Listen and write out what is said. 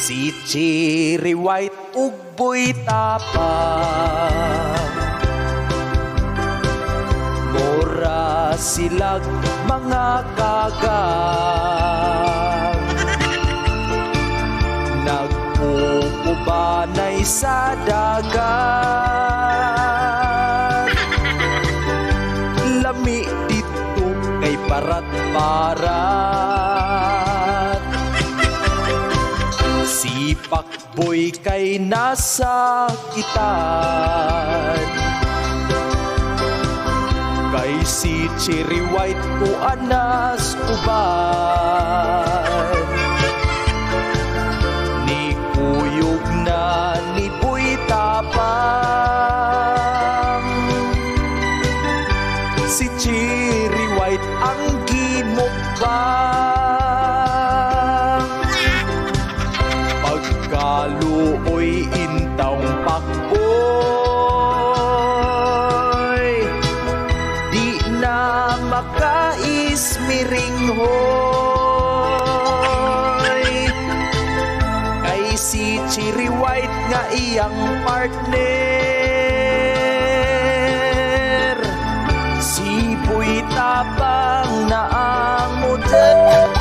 Si Cherry White ug Boy Tapang, mura silag mga kagang, nagpupubanay sa dagat. Lami dito kay parat-parat, si Pakboy kay nasa kitan, kay si Cherry White ko anas uban. Ni kuyog na ni Boy Tapang, si Cherry White ang gimukbang. Pagkaluoy intawng Pakboy, di na makaismiringhoy, kay si Cherry White nga iyang partner, si Boy Tapang na ang model.